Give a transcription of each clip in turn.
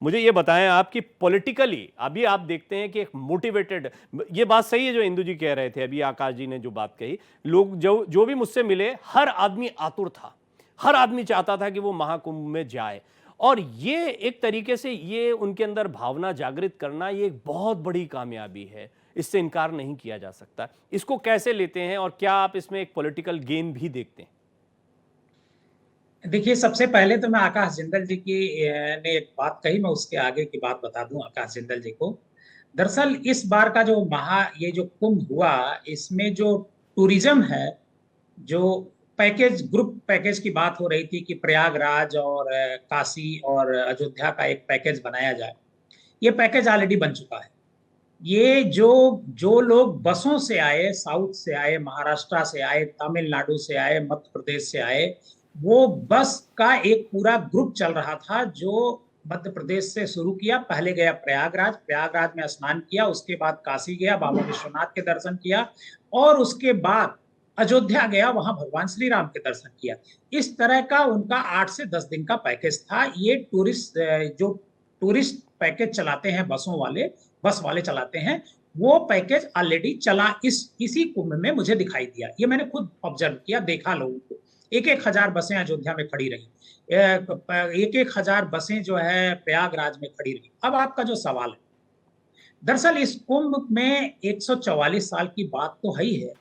मुझे ये बताएं आप कि पॉलिटिकली अभी आप देखते हैं कि एक मोटिवेटेड, ये बात सही है जो इंदु जी कह रहे थे, अभी आकाश जी ने जो बात कही, लोग जो जो भी मुझसे मिले हर आदमी आतुर था, हर आदमी चाहता था कि वो महाकुंभ में जाए। और ये एक तरीके से ये उनके अंदर भावना जागृत करना ये एक बहुत बड़ी कामयाबी है, इससे इनकार नहीं किया जा सकता। इसको कैसे लेते हैं और क्या आप इसमें एक पॉलिटिकल गेन भी देखते हैं? देखिए, सबसे पहले तो मैं आकाश जिंदल जी की ने एक बात कही, मैं उसके आगे की बात बता दूं आकाश जिंदल जी को। दरअसल इस बार का जो ये जो कुंभ हुआ, इसमें जो टूरिज्म है, जो पैकेज, ग्रुप पैकेज की बात हो रही थी कि प्रयागराज और काशी और अयोध्या का एक पैकेज बनाया जाए, ये पैकेज ऑलरेडी बन चुका है। ये जो जो लोग बसों से आए, साउथ से आए, महाराष्ट्र से आए, तमिलनाडु से आए, मध्य प्रदेश से आए, वो बस का एक पूरा ग्रुप चल रहा था जो मध्य प्रदेश से शुरू किया। पहले गया प्रयागराज, प्रयागराज में स्नान किया, उसके बाद काशी गया, बाबा विश्वनाथ के दर्शन किया, और उसके बाद अयोध्या गया, वहां भगवान श्री राम के दर्शन किया। इस तरह का उनका 8 से 10 दिन का पैकेज था। ये जो टूरिस्ट पैकेज चलाते हैं बसों वाले, बस वाले चलाते हैं, वो पैकेज ऑलरेडी चला इसी कुंभ में मुझे दिखाई दिया। ये मैंने खुद ऑब्जर्व किया, देखा लोगों को। 1-1 हजार बसें अयोध्या में खड़ी रही, 1-1 हजार बसें जो है प्रयागराज में खड़ी रही। अब आपका जो सवाल है, दरअसल इस कुंभ में 144 साल की बात तो है ही है,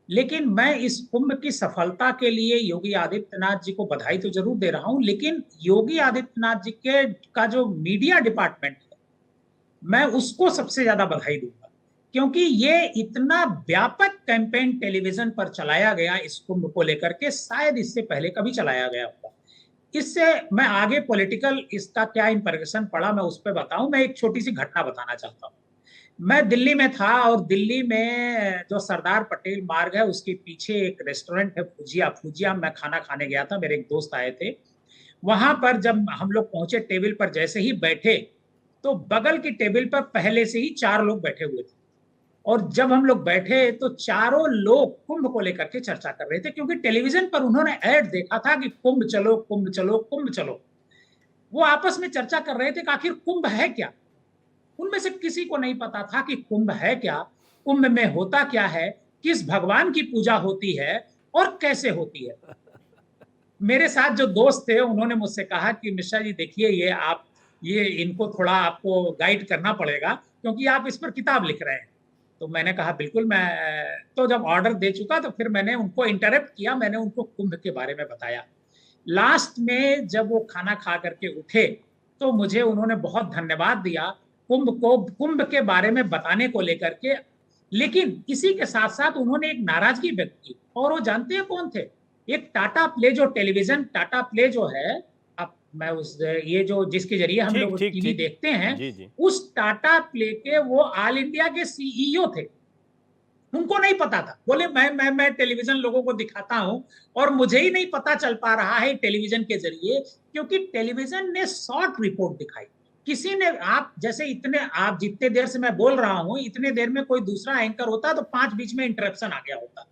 लेकिन मैं इस कुंभ की सफलता के लिए योगी आदित्यनाथ जी को बधाई तो जरूर दे रहा हूं, लेकिन योगी आदित्यनाथ जी के का जो मीडिया डिपार्टमेंट है, मैं उसको सबसे ज्यादा बधाई दूंगा। क्योंकि ये इतना व्यापक कैंपेन टेलीविजन पर चलाया गया इस कुंभ को लेकर के, शायद इससे पहले कभी चलाया गया होगा। इससे मैं आगे पॉलिटिकल इसका क्या इंप्रेशन पड़ा, मैं उस पर बताऊं। मैं एक छोटी सी घटना बताना चाहता हूँ। मैं दिल्ली में था, और दिल्ली में जो सरदार पटेल मार्ग है उसके पीछे एक रेस्टोरेंट है, फुजिया। फुजिया मैं खाना खाने गया था, मेरे एक दोस्त आए थे। वहां पर जब हम लोग पहुंचे, टेबल पर जैसे ही बैठे, तो बगल की टेबल पर पहले से ही 4 लोग बैठे हुए थे। और जब हम लोग बैठे तो चारों लोग कुंभ को लेकर के चर्चा कर रहे थे, क्योंकि टेलीविजन पर उन्होंने ऐड देखा था कि कुंभ चलो, कुंभ चलो, कुंभ चलो। वो आपस में चर्चा कर रहे थे कि आखिर कुंभ है क्या। उनमें से किसी को नहीं पता था कि कुंभ है क्या, कुंभ में होता क्या है, किस भगवान की पूजा होती है और कैसे होती है। मेरे साथ जो दोस्त थे उन्होंने मुझसे कहा कि मिश्रा जी देखिए, ये इनको थोड़ा आपको गाइड करना पड़ेगा, क्योंकि आप इस पर किताब लिख रहे हैं। तो मैंने कहा बिल्कुल। मैं तो जब ऑर्डर दे चुका तो फिर मैंने उनको इंटरप्ट किया, मैंने उनको कुंभ के बारे में बताया। लास्ट में जब वो खाना खा करके उठे, तो मुझे उन्होंने बहुत धन्यवाद दिया कुंभ के बारे में बताने को लेकर के। लेकिन इसी के साथ साथ उन्होंने एक नाराजगी व्यक्त की, और वो जानते हैं कौन थे? एक टाटा प्ले, जो टेलीविजन टाटा प्ले जो है, अब मैं उस ये जो जिसके जरिए हम ठीक लोग ठीक टीवी ठीक। देखते हैं, जी जी। उस टाटा प्ले के वो ऑल इंडिया के सीईओ थे। उनको नहीं पता था, बोले मैं टेलीविजन लोगों को दिखाता हूं, और मुझे ही नहीं पता चल पा रहा है टेलीविजन के जरिए, क्योंकि टेलीविजन ने शॉर्ट रिपोर्ट दिखाई। किसी ने, आप जैसे इतने, आप जितने देर से मैं बोल रहा हूं, इतने देर में कोई दूसरा एंकर होता तो 5 बीच में इंटरप्शन आ गया होता।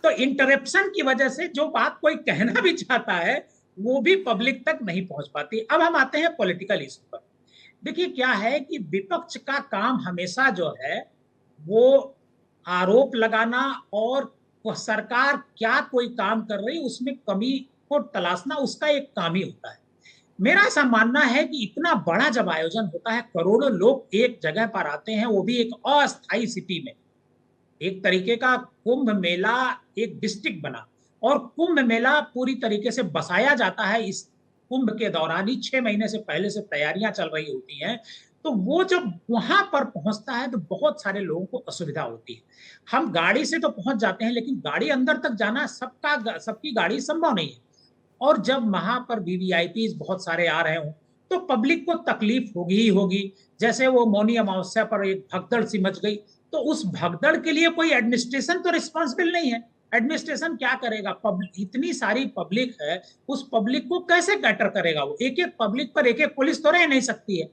तो इंटरप्शन की वजह से जो बात कोई कहना भी चाहता है, वो भी पब्लिक तक नहीं पहुंच पाती। अब हम आते हैं पॉलिटिकल इशू पर। देखिए क्या है कि विपक्ष का काम हमेशा जो है, वो आरोप लगाना, और वो सरकार क्या कोई काम कर रही उसमें कमी को तलाशना, उसका एक काम ही होता है। मेरा ऐसा मानना है कि इतना बड़ा जब आयोजन होता है, करोड़ों लोग एक जगह पर आते हैं, वो भी एक अस्थायी सिटी में, एक तरीके का कुंभ मेला एक डिस्ट्रिक्ट बना, और कुंभ मेला पूरी तरीके से बसाया जाता है। इस कुंभ के दौरान ही 6 महीने से पहले से तैयारियां चल रही होती हैं। तो वो जब वहां पर पहुंचता है तो बहुत सारे लोगों को असुविधा होती है। हम गाड़ी से तो पहुंच जाते हैं, लेकिन गाड़ी अंदर तक जाना, सबकी गाड़ी संभव नहीं है। और जब वहां पर वीवीआईपी बहुत सारे आ रहे हों, तो पब्लिक को तकलीफ होगी ही होगी। जैसे वो मौनी अमावस्या पर एक भगदड़ सी मच गई, तो उस भगदड़ के लिए कोई एडमिनिस्ट्रेशन तो रिस्पॉन्सिबल नहीं है। एडमिनिस्ट्रेशन क्या करेगा? इतनी सारी पब्लिक है, उस पब्लिक को कैसे कैटर करेगा? वो एक एक पब्लिक पर एक एक पुलिस तो रह नहीं सकती है।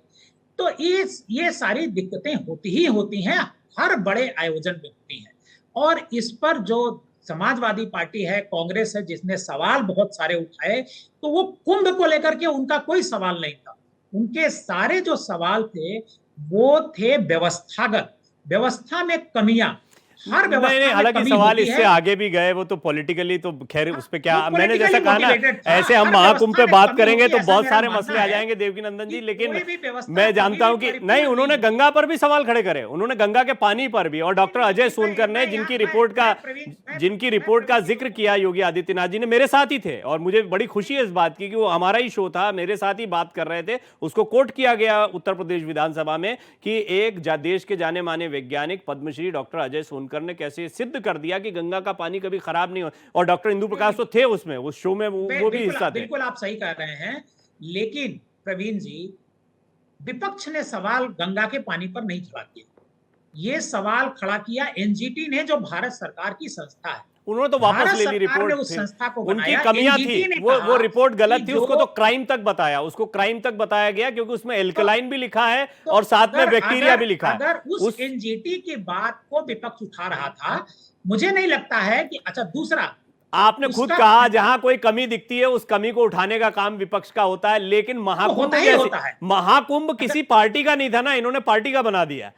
तो ये सारी दिक्कतें होती ही होती हैं, हर बड़े आयोजन में होती हैं। और इस पर जो समाजवादी पार्टी है, कांग्रेस है, जिसने सवाल बहुत सारे उठाए, तो वो कुंभ को लेकर के उनका कोई सवाल नहीं था। उनके सारे जो सवाल थे वो थे व्यवस्थागत, व्यवस्था में कमियां, हर नहीं नहीं, व्यवस्था में हालांकि कमी सवाल होती इससे है। आगे भी गए, वो तो पॉलिटिकली तो खैर उस पे क्या, वो मैंने जैसा पॉलिटिकली कहा ना, मोटिवेटेड था, ऐसे हम हर महाकुंभ व्यवस्था पे में बात कमी करेंगे होती तो है, ऐसा बहुत मेरा सारे मानना मसले आ है जाएंगे देवकी नंदन जी, कि लेकिन कोई भी व्यवस्था मैं कभी जानता भी हूं कि नहीं, परिपूर्ण नहीं उन्होंने होती। गंगा पर भी सवाल खड़े करे, उन्होंने गंगा के पानी पर भी, और डॉक्टर अजय सोनकर ने जिनकी रिपोर्ट का मैं प्रवीण जी को जिक्र किया योगी आदित्यनाथ जी ने, मेरे साथ ही थे, और मुझे बड़ी खुशी है इस बात की कि वो हमारा ही शो था, मेरे साथ ही बात कर रहे थे, उसको कोट किया गया उत्तर प्रदेश विधानसभा में कि एक देश के जाने माने वैज्ञानिक पद्मश्री डॉक्टर अजय सोनकर ने कैसे सिद्ध कर दिया कि गंगा का पानी कभी खराब नहीं हो, और डॉक्टर इंदु प्रकाश तो थे उसमें, उस शो में वो भी बिल्कुल हिस्सा थे। बिल्कुल आप सही कह रहे हैं, लेकिन प्रवीण जी, विपक्ष ने सवाल गंगा के पानी पर नहीं खड़ा किया, ये सवाल खड़ा किया एनजीटी ने, जो भारत सरकार की संस्था है। उन्होंने तो वापस भारत ले ली सरकार ने रिपोर्ट, उस फिर संस्था को उनकी बनाया, कमियां थी, एनजीटी ने वो कहा रिपोर्ट कि गलत थी, जो उसको तो क्राइम तक बताया, उसको क्राइम तक बताया गया, क्योंकि उसमें तो, एल्कलाइन भी लिखा है तो और साथ में अगर बैक्टीरिया अगर भी लिखा है। अगर उस उस एनजीटी की बात को विपक्ष उठा रहा था, मुझे नहीं लगता है कि अच्छा दूसरा आपने खुद उसका कहा जहां कोई कमी दिखती है उस कमी को उठाने का काम विपक्ष का होता है, लेकिन तो महाकुंभ होता ही जैसे होता है। महाकुंभ किसी पार्टी का नहीं था ना, इन्होंने पार्टी का बना दिया।